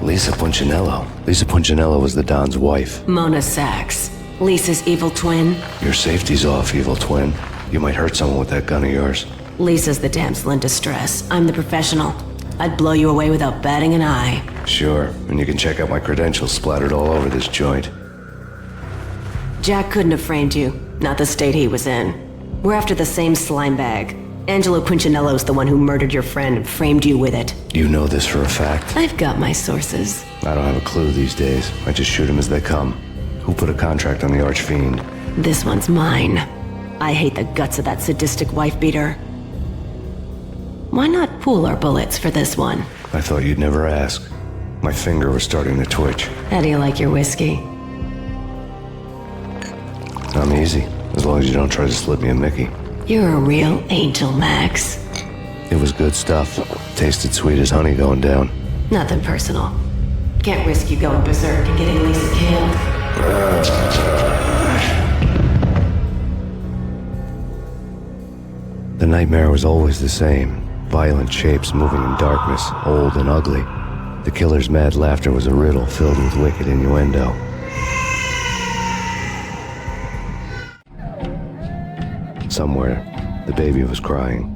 Lisa Punchinello. Lisa Punchinello was the Don's wife. Mona Sachs. Lisa's evil twin. Your safety's off, evil twin. You might hurt someone with that gun of yours. Lisa's the damsel in distress. I'm the professional. I'd blow you away without batting an eye. Sure, and you can check out my credentials splattered all over this joint. Jack couldn't have framed you. Not the state he was in. We're after the same slime bag. Angelo Punchinello's the one who murdered your friend and framed you with it. You know this for a fact? I've got my sources. I don't have a clue these days. I just shoot them as they come. Who put a contract on the Archfiend? This one's mine. I hate the guts of that sadistic wife-beater. Why not pool our bullets for this one? I thought you'd never ask. My finger was starting to twitch. How do you like your whiskey? I'm easy, as long as you don't try to slip me a Mickey. You're a real angel, Max. It was good stuff. Tasted sweet as honey going down. Nothing personal. Can't risk you going berserk and getting Lisa killed. The nightmare was always the same. Violent shapes moving in darkness, old and ugly. The killer's mad laughter was a riddle filled with wicked innuendo. Somewhere, the baby was crying.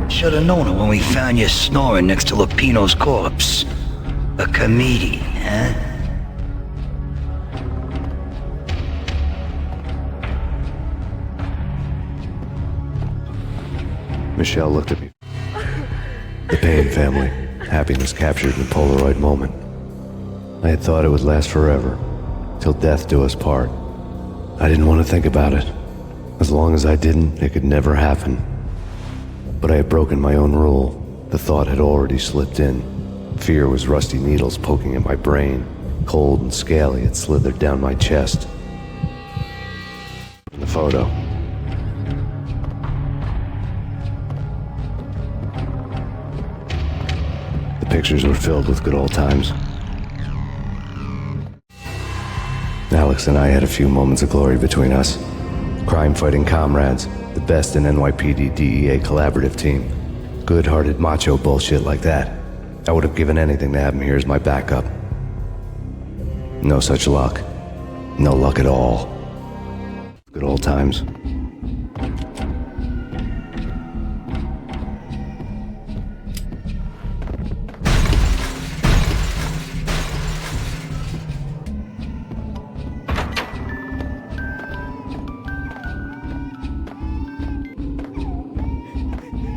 Should've known it when we found you snoring next to Lupino's corpse. A comedian, huh? Michelle looked at me. The Payne family. Happiness captured in a Polaroid moment. I had thought it would last forever, till death do us part. I didn't want to think about it. As long as I didn't, it could never happen. But I had broken my own rule. The thought had already slipped in. Fear was rusty needles poking at my brain. Cold and scaly, it slithered down my chest. The photo. The pictures were filled with good old times. Alex and I had a few moments of glory between us. Crime-fighting comrades, the best in NYPD DEA collaborative team. Good-hearted macho bullshit like that. I would have given anything to have him here as my backup. No such luck. No luck at all. Good old times.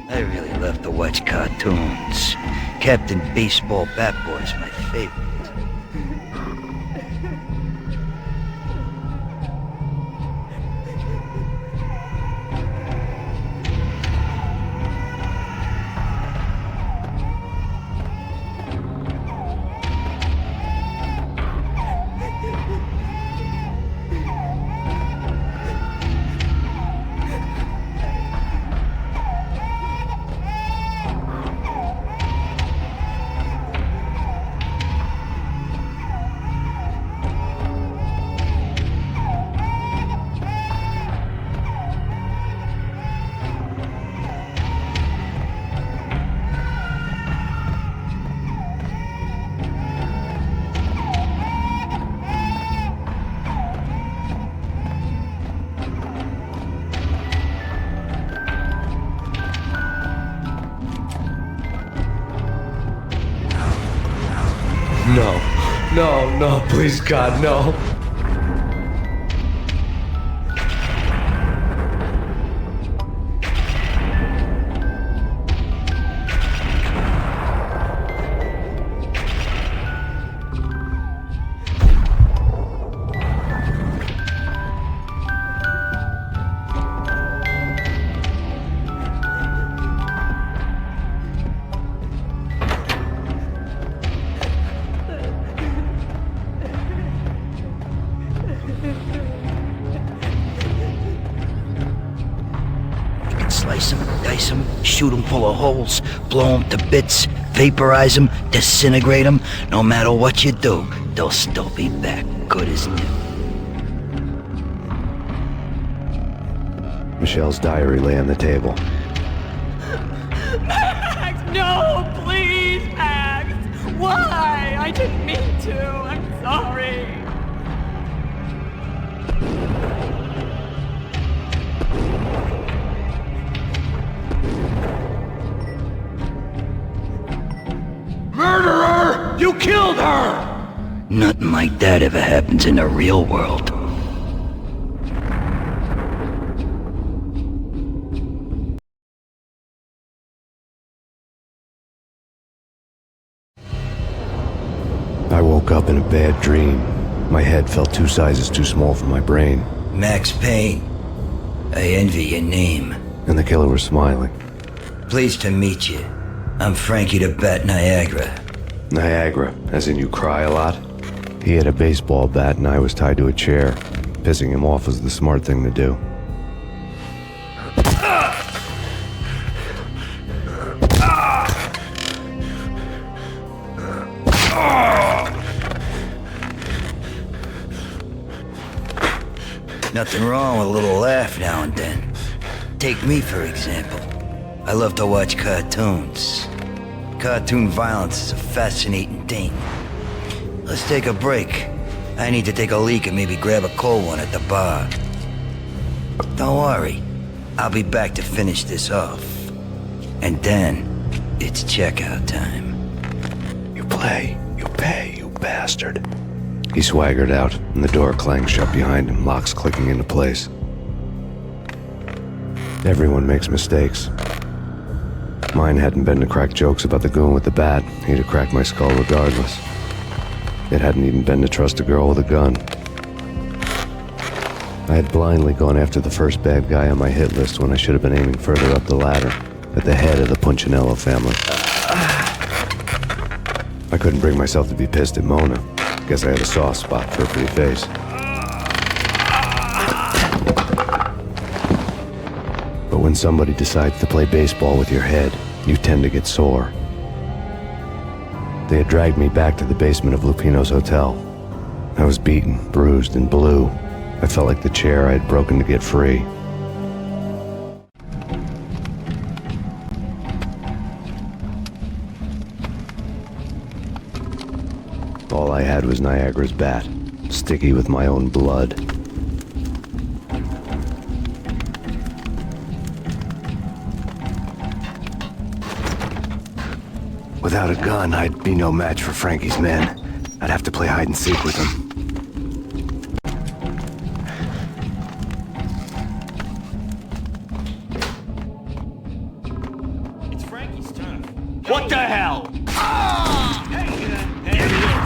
I really love to watch cartoons. Captain Baseball Bat Boy's my favorite. No. No, no, please, God, no. Slice them, dice them, shoot them full of holes, blow them to bits, vaporize them, disintegrate them. No matter what you do, they'll still be back, good as new. Michelle's diary lay on the table. Max, no, please, Max. Why? I didn't mean to. I'm sorry. Murderer! You killed her! Nothing like that ever happens in the real world. I woke up in a bad dream. My head felt 2 sizes too small for my brain. Max Payne. I envy your name. And the killer was smiling. Pleased to meet you. I'm Frankie the Bat Niagara. Niagara, as in you cry a lot? He had a baseball bat and I was tied to a chair. Pissing him off was the smart thing to do. Nothing wrong with a little laugh now and then. Take me, for example. I love to watch cartoons. Cartoon violence is a fascinating thing. Let's take a break. I need to take a leak and maybe grab a cold one at the bar. Don't worry. I'll be back to finish this off. And then, it's checkout time. You play, you pay, you bastard. He swaggered out, and the door clanged shut behind him, locks clicking into place. Everyone makes mistakes. Mine hadn't been to crack jokes about the goon with the bat. He'd have cracked my skull regardless. It hadn't even been to trust a girl with a gun. I had blindly gone after the first bad guy on my hit list when I should have been aiming further up the ladder, at the head of the Punchinello family. I couldn't bring myself to be pissed at Mona. Guess I had a soft spot for her pretty face. But when somebody decides to play baseball with your head, you tend to get sore. They had dragged me back to the basement of Lupino's hotel. I was beaten, bruised, and blue. I felt like the chair I had broken to get free. All I had was Niagara's bat, sticky with my own blood. Without a gun, I'd be no match for Frankie's men. I'd have to play hide and seek with them. It's Frankie's turn. What the hell? Hey, there he is.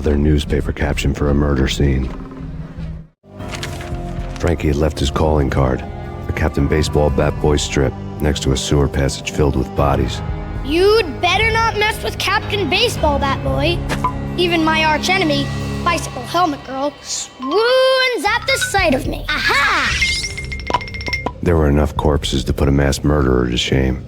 Another newspaper caption for a murder scene. Frankie had left his calling card, a Captain Baseball bat boy strip, next to a sewer passage filled with bodies. You'd better not mess with Captain Baseball Bat Boy. Even my archenemy, Bicycle Helmet Girl, swoons at the sight of me. Aha! There were enough corpses to put a mass murderer to shame.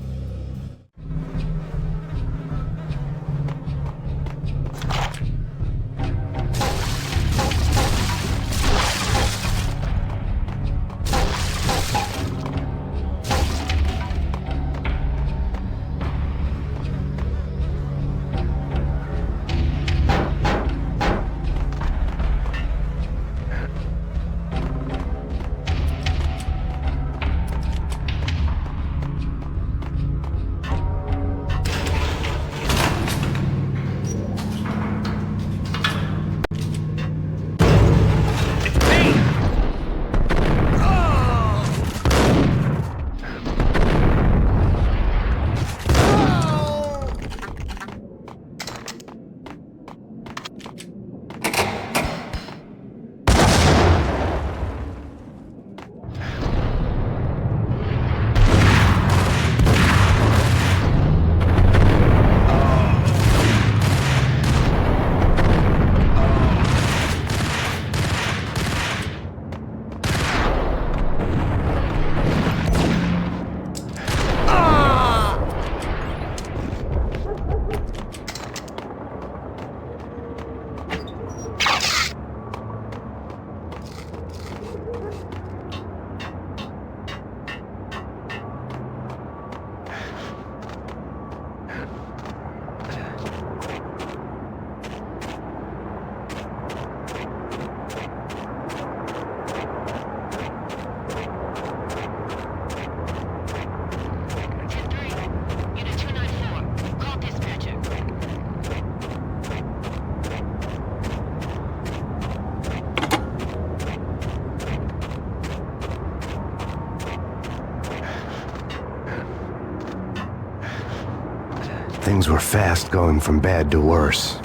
Things were fast going from bad to worse.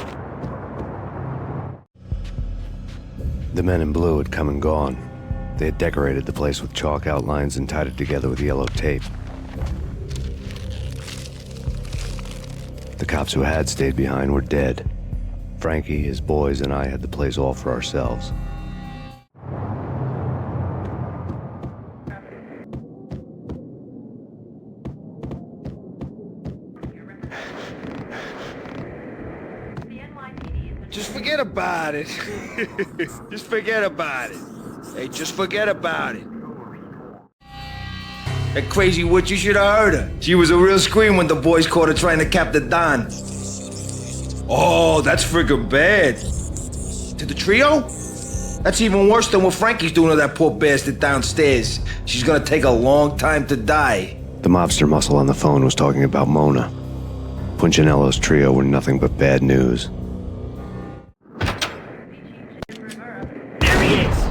The men in blue had come and gone. They had decorated the place with chalk outlines and tied it together with yellow tape. The cops who had stayed behind were dead. Frankie, his boys, and I had the place all for ourselves. Just forget about it. Just forget about it. Hey, just forget about it. That crazy witch, you should have heard her. She was a real scream when the boys caught her trying to cap the Don. Oh, that's friggin' bad. To the trio? That's even worse than what Frankie's doing to that poor bastard downstairs. She's gonna take a long time to die. The mobster muscle on the phone was talking about Mona. Punchinello's trio were nothing but bad news. There he is!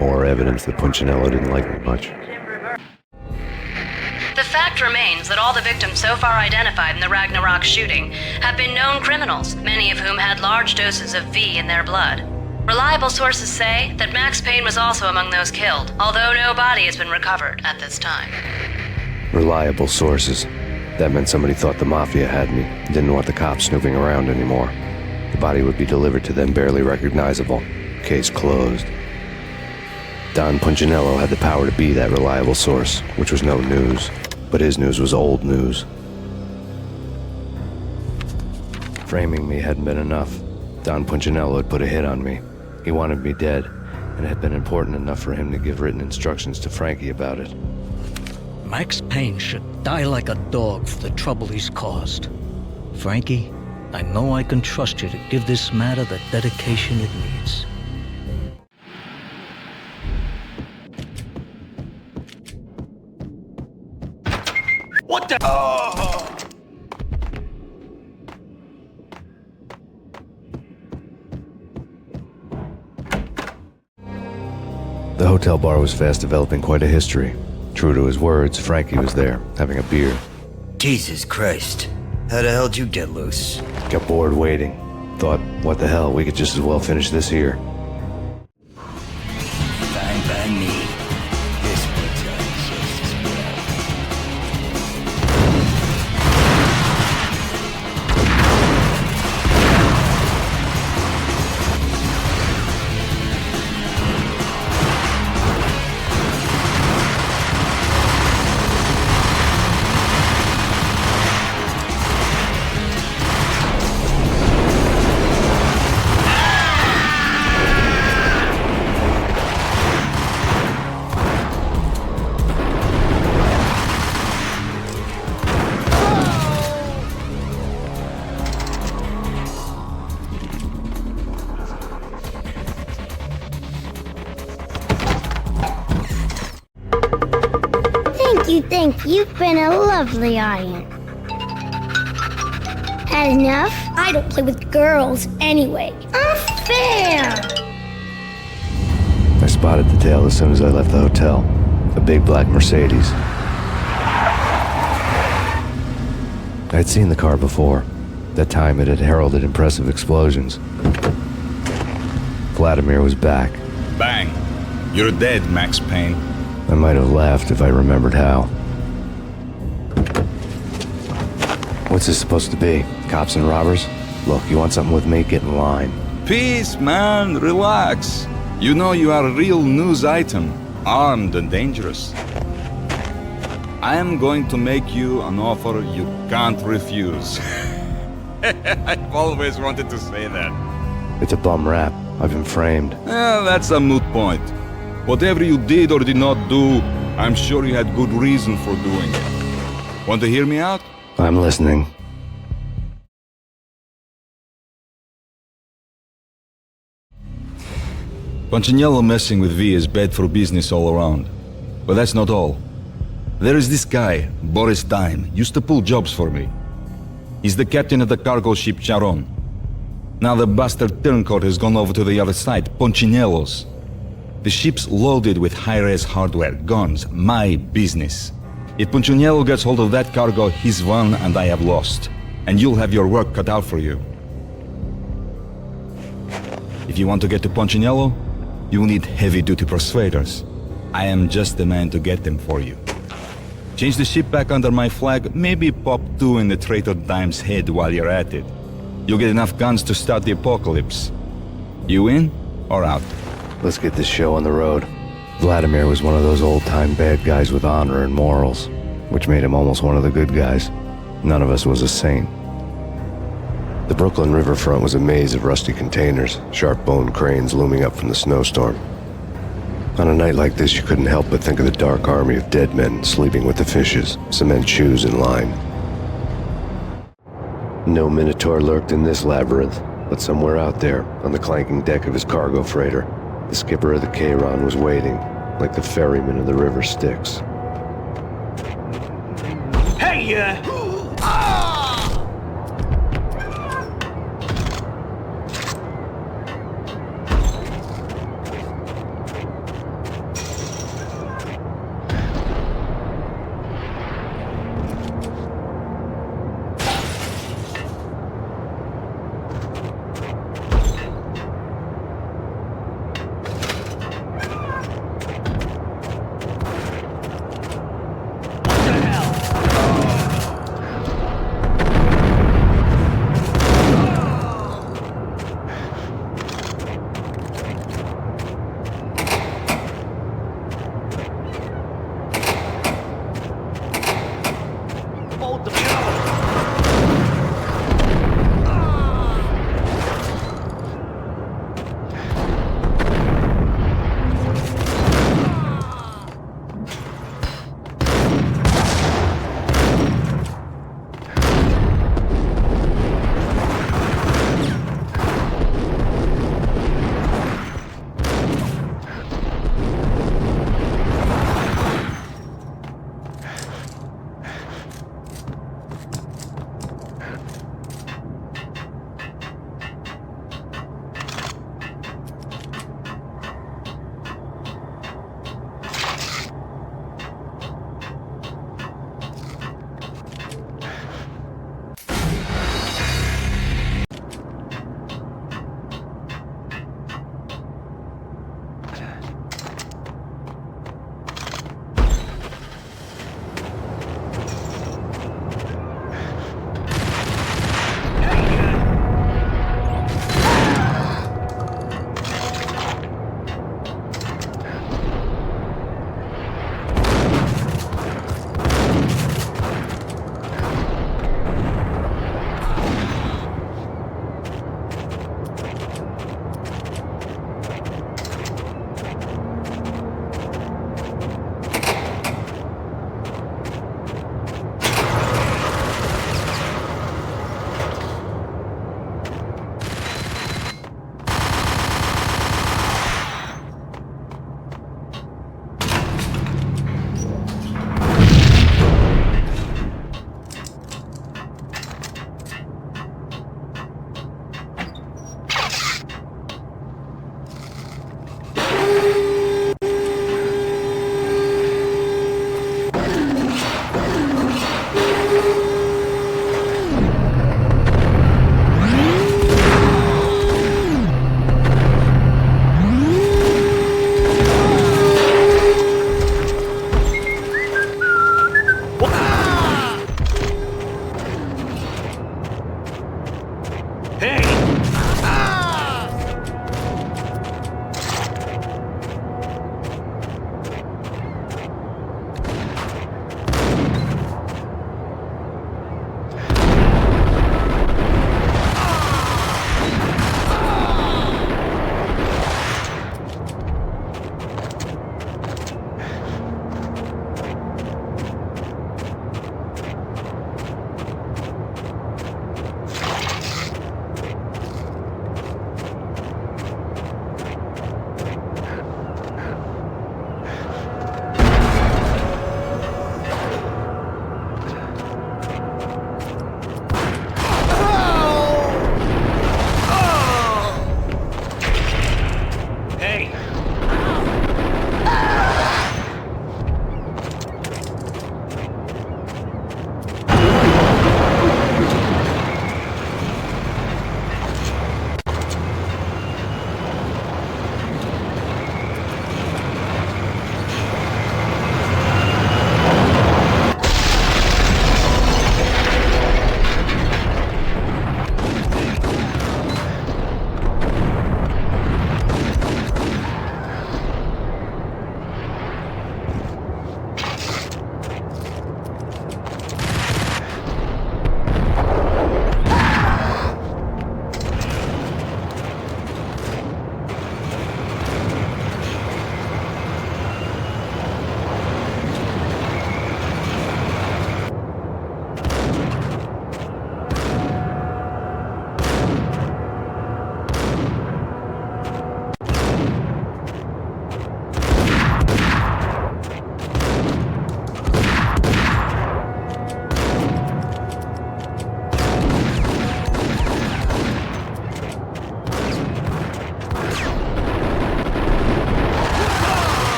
More evidence that Punchinello didn't like me much. The fact remains that all the victims so far identified in the Ragnarok shooting have been known criminals, many of whom had large doses of V in their blood. Reliable sources say that Max Payne was also among those killed, although no body has been recovered at this time. Reliable sources. That meant somebody thought the Mafia had me, didn't want the cops snooping around anymore. The body would be delivered to them barely recognizable. Case closed. Don Punchinello had the power to be that reliable source, which was no news. But his news was old news. Framing me hadn't been enough. Don Punchinello had put a hit on me. He wanted me dead, and it had been important enough for him to give written instructions to Frankie about it. Max Payne should die like a dog for the trouble he's caused. Frankie, I know I can trust you to give this matter the dedication it needs. What the? The hotel bar was fast developing quite a history. True to his words, Frankie was there, having a beer. Jesus Christ. How the hell did you get loose? Got bored waiting. Thought, what the hell, we could just as well finish this here. Fine by me. This one's just as well. Thank you. You've been a lovely audience. Had enough? I don't play with girls anyway. Unfair! I spotted the tail as soon as I left the hotel. A big black Mercedes. I had seen the car before. That time it had heralded impressive explosions. Vladimir was back. Bang. You're dead, Max Payne. I might have laughed if I remembered how. What's this supposed to be? Cops and robbers? Look, you want something with me? Get in line. Peace, man. Relax. You know you are a real news item. Armed and dangerous. I am going to make you an offer you can't refuse. I've always wanted to say that. It's a bum rap. I've been framed. That's a moot point. Whatever you did or did not do, I'm sure you had good reason for doing it. Want to hear me out? I'm listening. Punchinello messing with V is bad for business all around. But that's not all. There is this guy, Boris Dime, used to pull jobs for me. He's the captain of the cargo ship Charon. Now the bastard turncoat has gone over to the other side, Punchinello's. The ship's loaded with high-res hardware, guns, my business. If Punchinello gets hold of that cargo, he's won and I have lost. And you'll have your work cut out for you. If you want to get to Punchinello, you need heavy-duty persuaders. I am just the man to get them for you. Change the ship back under my flag, maybe pop 2 in the traitor Dime's head while you're at it. You'll get enough guns to start the apocalypse. You in or out? Let's get this show on the road. Vladimir was one of those old-time bad guys with honor and morals, which made him almost one of the good guys. None of us was a saint. The Brooklyn riverfront was a maze of rusty containers, sharp-boned cranes looming up from the snowstorm. On a night like this, you couldn't help but think of the dark army of dead men sleeping with the fishes, cement shoes in line. No Minotaur lurked in this labyrinth, but somewhere out there, on the clanking deck of his cargo freighter, the skipper of the Chiron was waiting, like the ferryman of the river Styx. Hey,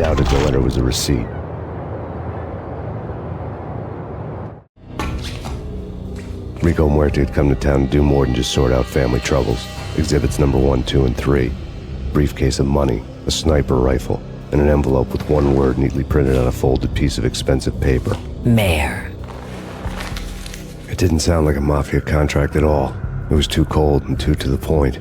doubted the letter was a receipt. Rico Muerte had come to town to do more than just sort out family troubles. Exhibits number 1, 2, and 3. Briefcase of money, a sniper rifle, and an envelope with one word neatly printed on a folded piece of expensive paper. Mayor. It didn't sound like a mafia contract at all. It was too cold and too to the point.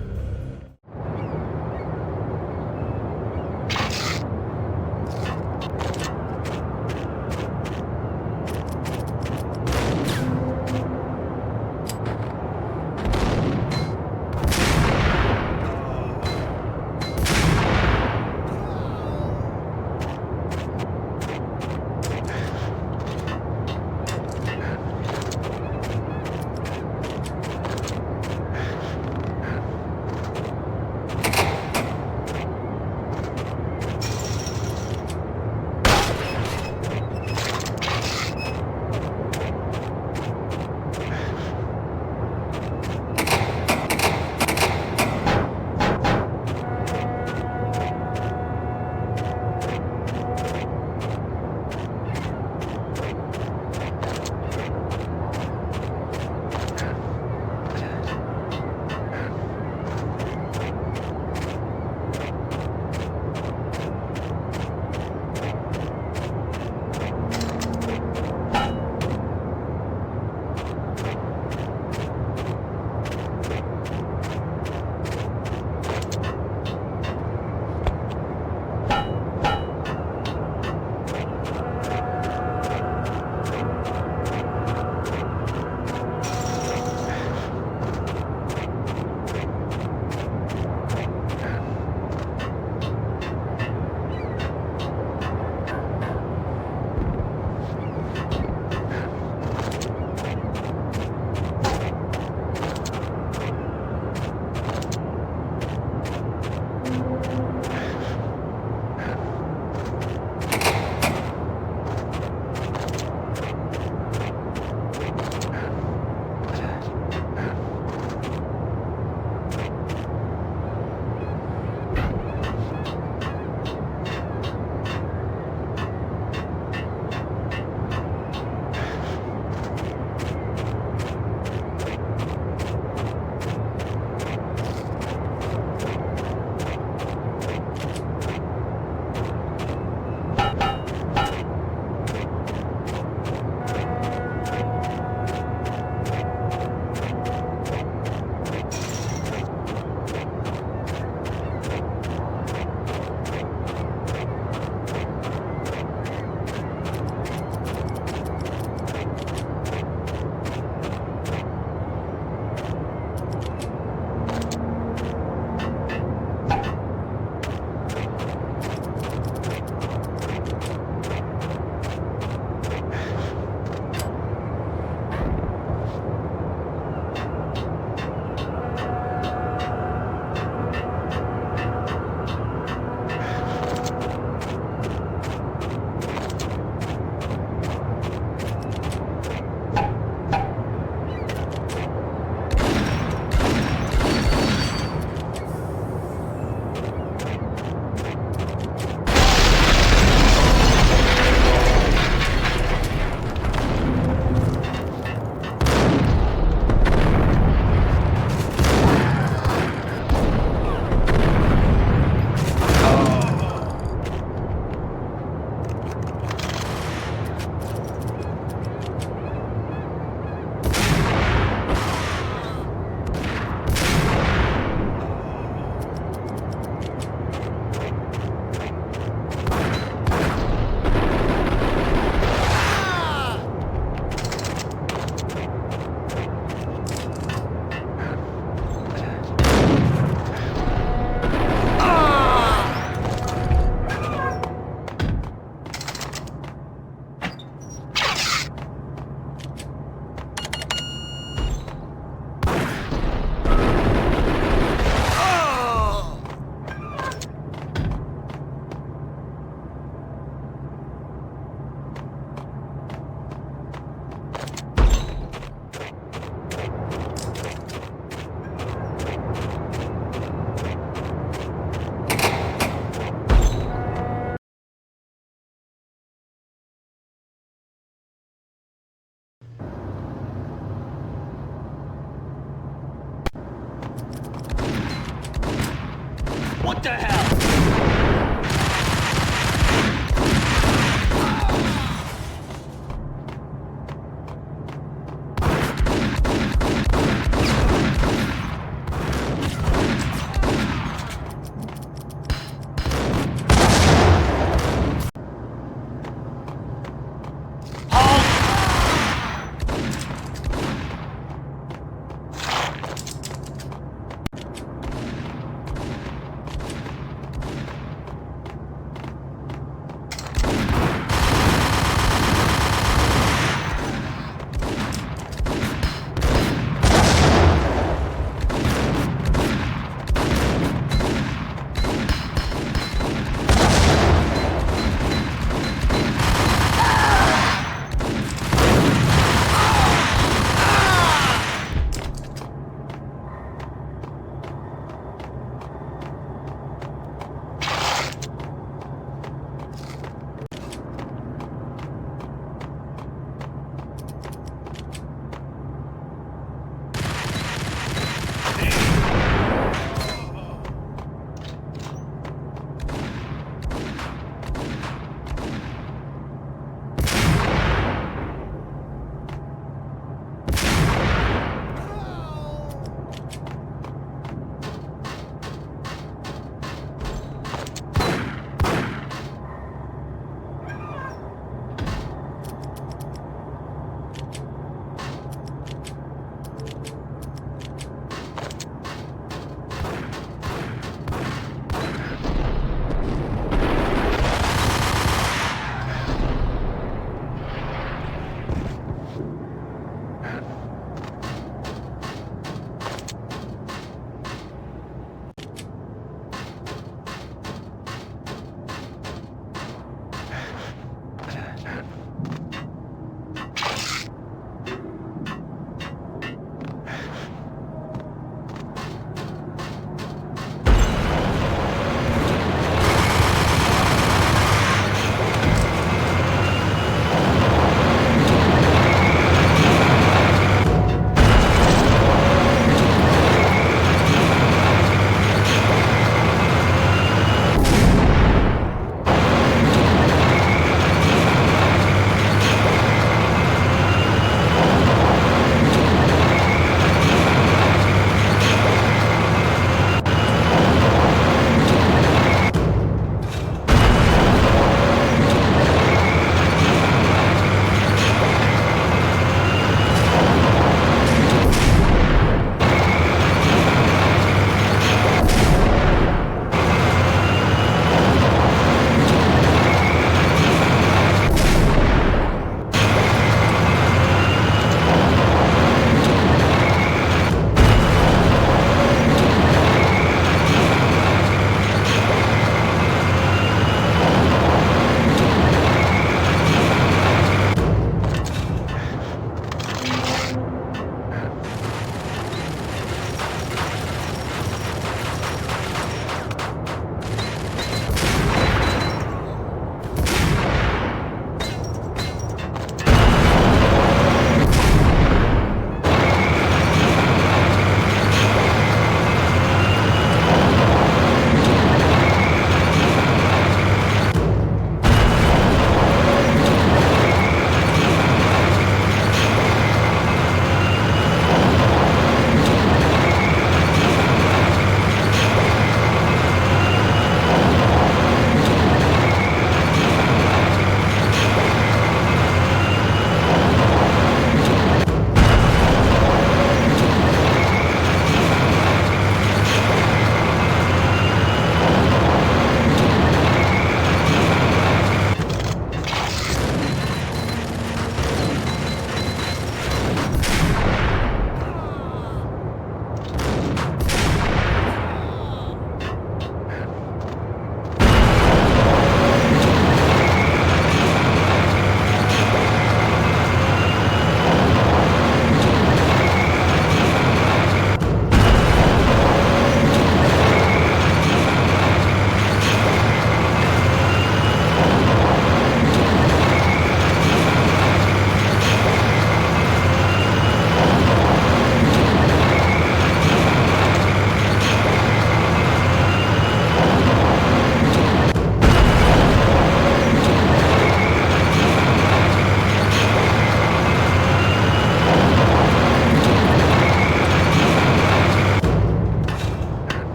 the hell?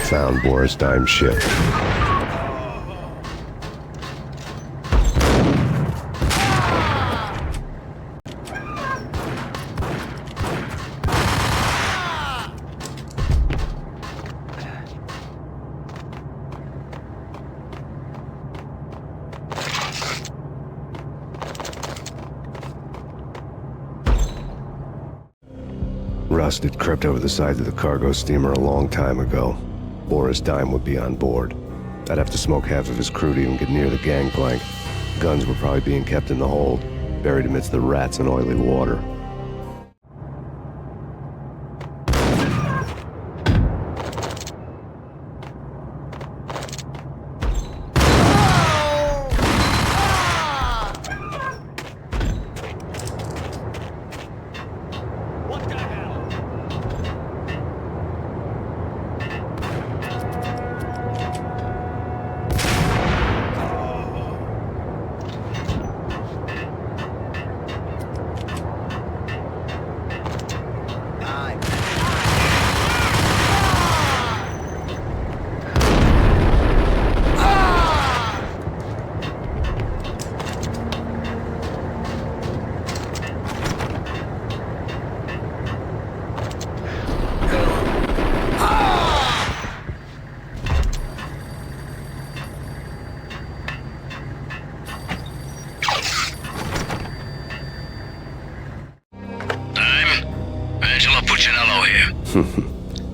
found Boris Dime's ship. Rust had crept over the side of the cargo steamer a long time ago. Boris Dime would be on board. I'd have to smoke half of his crew to even get near the gangplank. Guns were probably being kept in the hold, buried amidst the rats and oily water.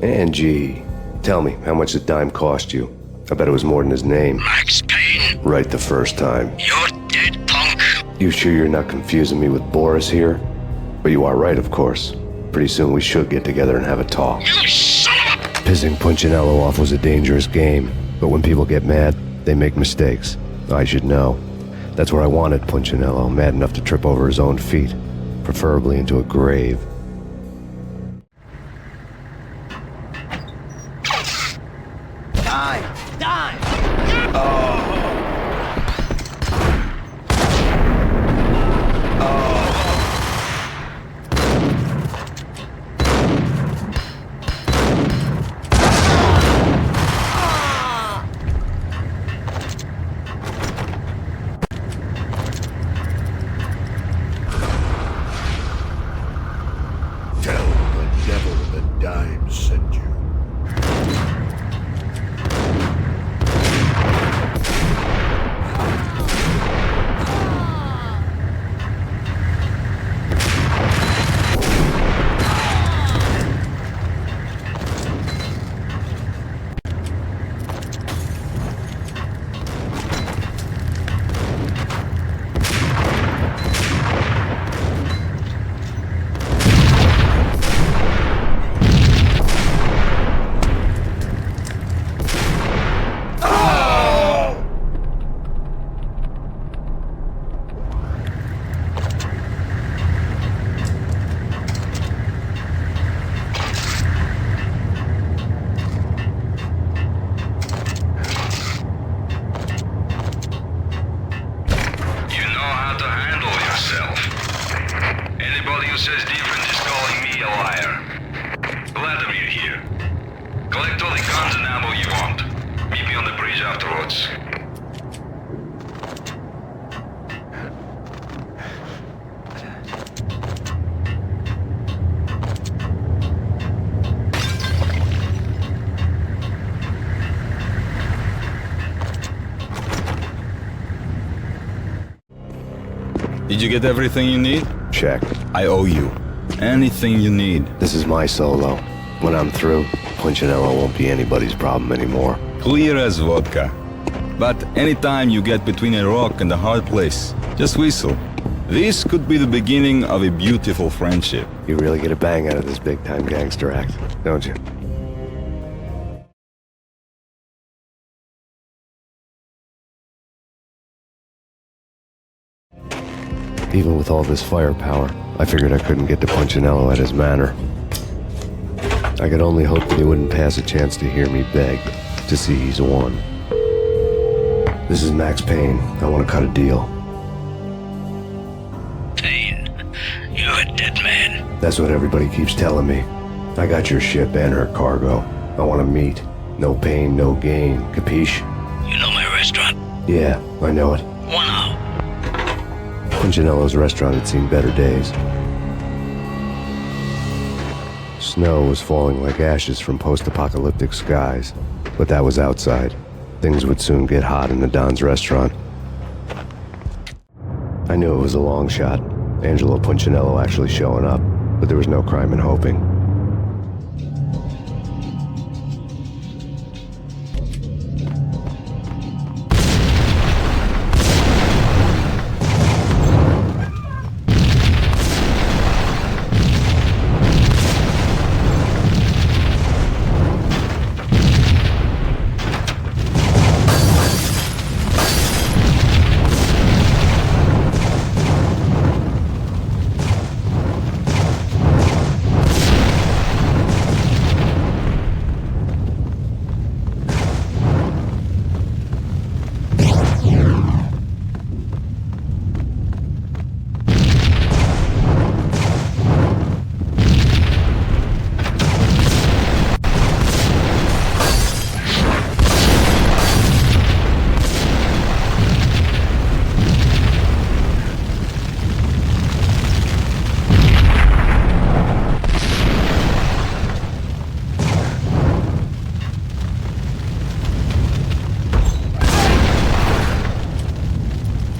Angie, tell me, how much did Dime cost you? I bet it was more than his name. Max Payne. Right the first time. You're dead, punk. You sure you're not confusing me with Boris here? But you are right, of course. Pretty soon we should get together and have a talk. You son of a... Pissing Punchinello off was a dangerous game, but when people get mad, they make mistakes. I should know. That's where I wanted Punchinello, mad enough to trip over his own feet, preferably into a grave. Did you get everything you need? Check. I owe you. Anything you need. This is my solo. When I'm through, Punchinello won't be anybody's problem anymore. Clear as vodka. But anytime you get between a rock and a hard place, just whistle. This could be the beginning of a beautiful friendship. You really get a bang out of this big-time gangster act, don't you? Even with all this firepower, I figured I couldn't get to Punchinello at his manor. I could only hope that he wouldn't pass a chance to hear me beg, to see he's won. This is Max Payne. I want to cut a deal. Payne, you're a dead man. That's what everybody keeps telling me. I got your ship and her cargo. I want to meet. No pain, no gain, capiche? You know my restaurant? Yeah, I know it. One out. Punchinello's restaurant had seen better days. Snow was falling like ashes from post-apocalyptic skies, but that was outside. Things would soon get hot in the Don's restaurant. I knew it was a long shot, Angelo Punchinello actually showing up, but there was no crime in hoping.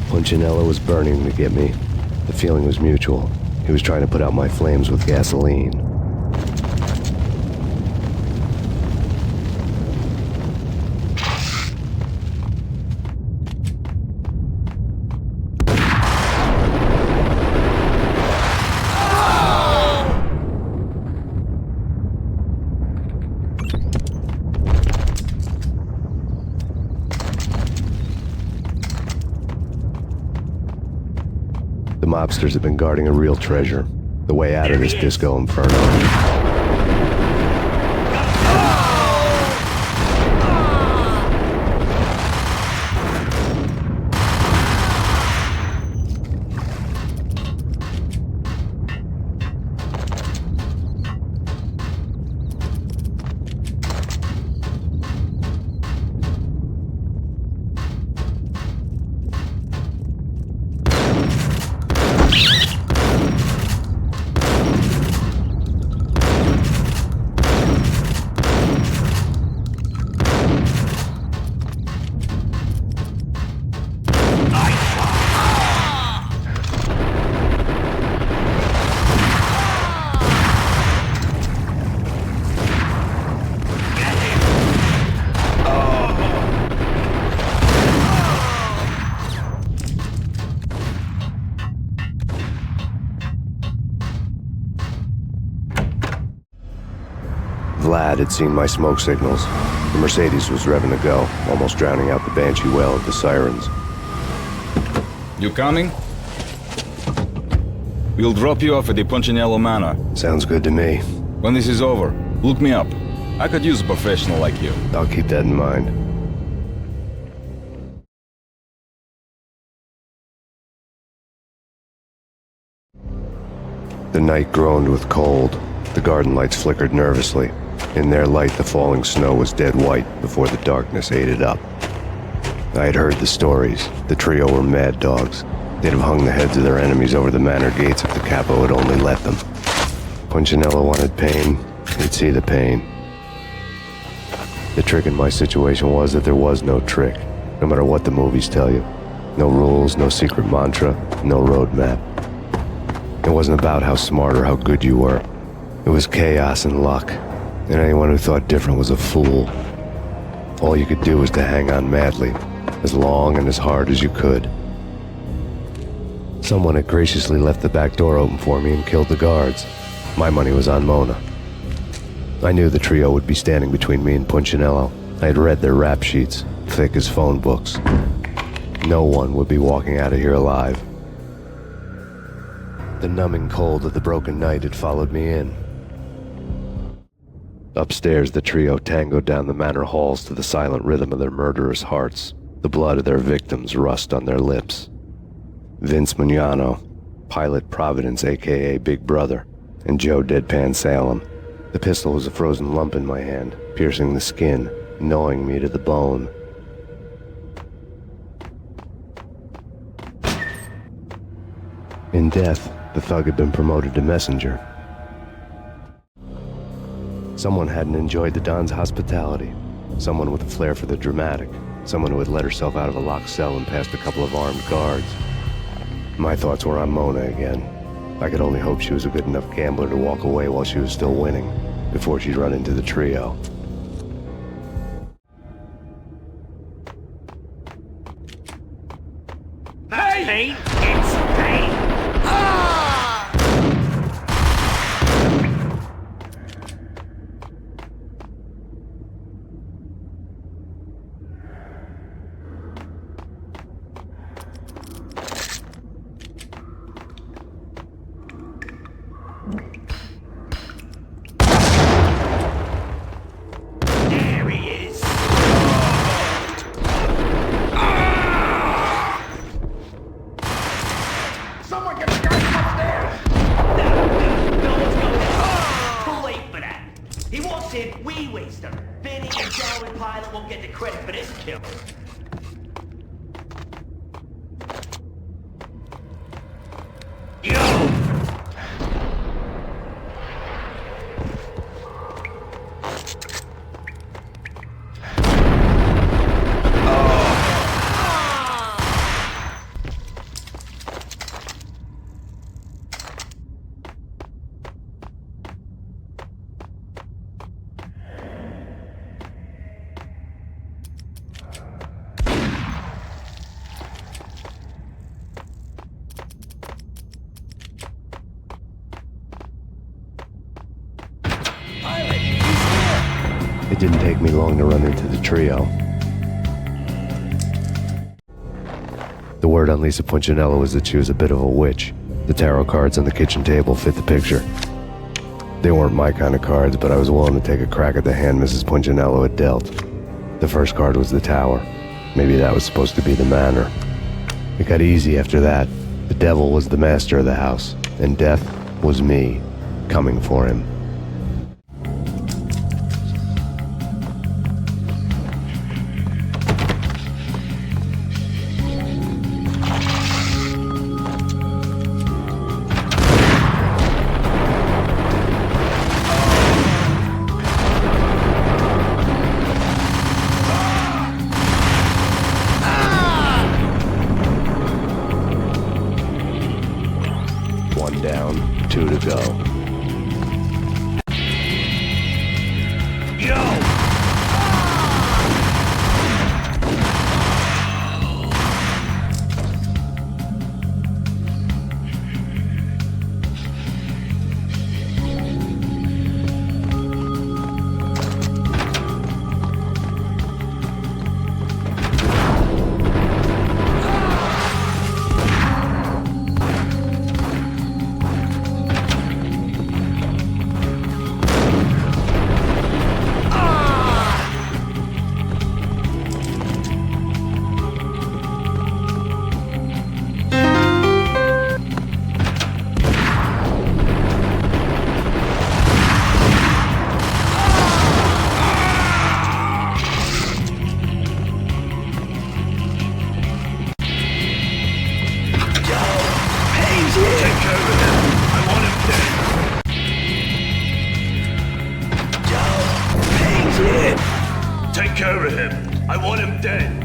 Punchinello was burning to get me. The feeling was mutual. He was trying to put out my flames with gasoline. The mobsters have been guarding a real treasure. The way out of this disco inferno. Vlad had seen my smoke signals. The Mercedes was revving to go, almost drowning out the banshee wail of the sirens. You coming? We'll drop you off at the Punchinello Manor. Sounds good to me. When this is over, look me up. I could use a professional like you. I'll keep that in mind. The night groaned with cold. The garden lights flickered nervously. In their light, the falling snow was dead white before the darkness ate it up. I had heard the stories. The trio were mad dogs. They'd have hung the heads of their enemies over the manor gates if the capo had only let them. Punchinello wanted Payne. He'd see the pain. The trick in my situation was that there was no trick, no matter what the movies tell you. No rules, no secret mantra, no roadmap. It wasn't about how smart or how good you were. It was chaos and luck, and anyone who thought different was a fool. All you could do was to hang on madly, as long and as hard as you could. Someone had graciously left the back door open for me and killed the guards. My money was on Mona. I knew the trio would be standing between me and Punchinello. I had read their rap sheets, thick as phone books. No one would be walking out of here alive. The numbing cold of the broken night had followed me in. Upstairs, the trio tangoed down the manor halls to the silent rhythm of their murderous hearts. The blood of their victims rust on their lips. Vince Mugnano, Pilot Providence, a.k.a. Big Brother, and Joe Deadpan Salem. The pistol was a frozen lump in my hand, piercing the skin, gnawing me to the bone. In death, the thug had been promoted to messenger. Someone hadn't enjoyed the Don's hospitality. Someone with a flair for the dramatic. Someone who had let herself out of a locked cell and past a couple of armed guards. My thoughts were on Mona again. I could only hope she was a good enough gambler to walk away while she was still winning, before she'd run into the trio. Payne! It's Payne! There he is! Someone get the guy upstairs! No one's going there. Too late for that. He walks in, we waste him. Benny and Joe and Pilot won't get the credit for this kill. Yo! It didn't take me long to run into the trio. The word on Lisa Punchinello was that she was a bit of a witch. The tarot cards on the kitchen table fit the picture. They weren't my kind of cards, but I was willing to take a crack at the hand Mrs. Punchinello had dealt. The first card was the Tower. Maybe that was supposed to be the Manor. It got easy after that. The devil was the master of the house, and death was me, coming for him. One down, two to go. Yo! Take care of him. I want him dead.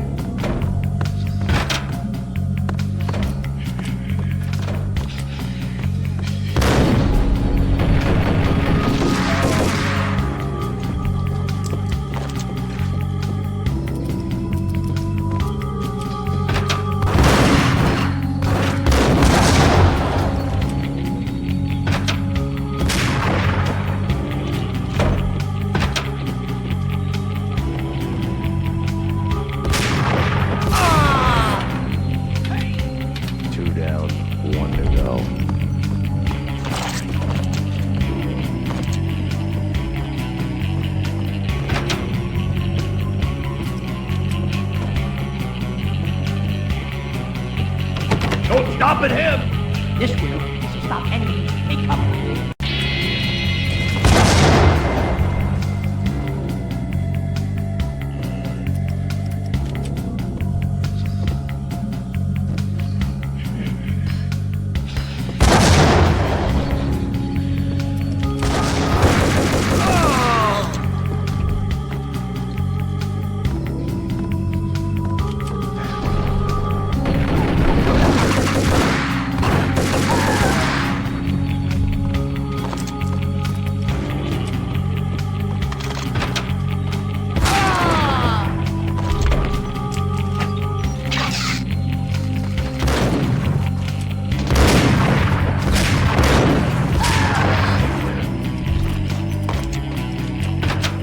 Don't stop at him! This will. This will stop enemies. They come.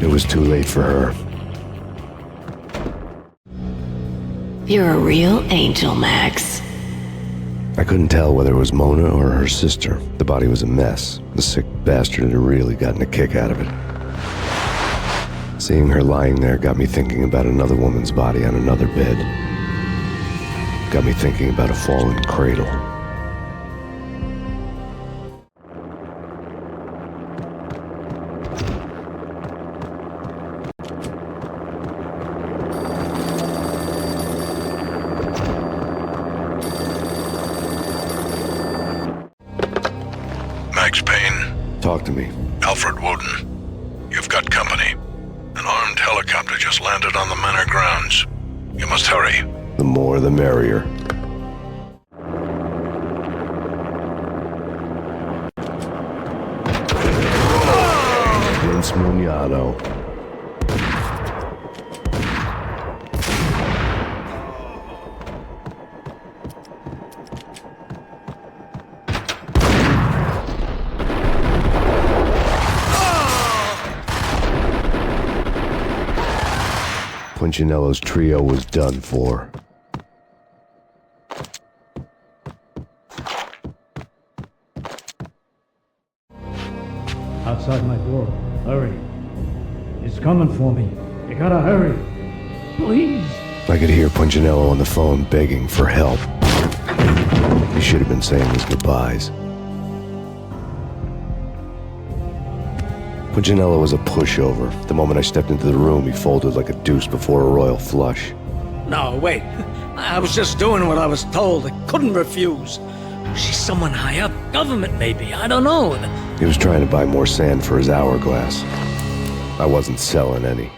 It was too late for her. You're a real angel, Max. I couldn't tell whether it was Mona or her sister. The body was a mess. The sick bastard had really gotten a kick out of it. Seeing her lying there got me thinking about another woman's body on another bed. Got me thinking about a fallen cradle. Max Payne. Talk to me. Alfred Woden. You've got company. An armed helicopter just landed on the manor grounds. You must hurry. The more the merrier. Vince Mugnano. Punchinello's trio was done for. Outside my door. Hurry. It's coming for me. You gotta hurry. Please. I could hear Punchinello on the phone begging for help. He should have been saying his goodbyes. Punchinello was a pushover. The moment I stepped into the room, he folded like a deuce before a royal flush. No, wait. I was just doing what I was told. I couldn't refuse. She's someone high up. Government, maybe. I don't know. He was trying to buy more sand for his hourglass. I wasn't selling any.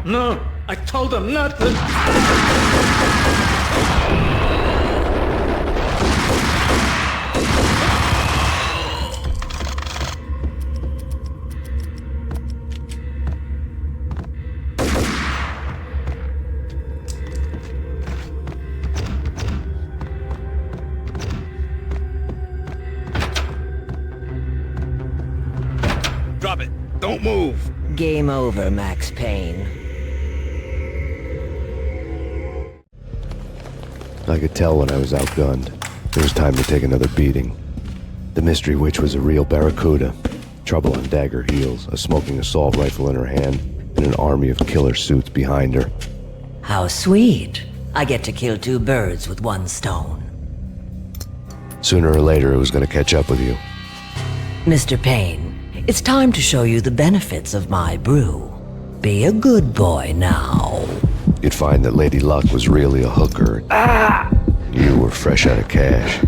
No, I told him not to. Drop it. Don't move. Game over, Max Payne. I could tell when I was outgunned. It was time to take another beating. The mystery witch was a real barracuda. Trouble on dagger heels, a smoking assault rifle in her hand, and an army of killer suits behind her. How sweet. I get to kill two birds with one stone. Sooner or later, it was going to catch up with you. Mr. Payne, it's time to show you the benefits of my brew. Be a good boy now. You'd find that Lady Luck was really a hooker. You were fresh out of cash.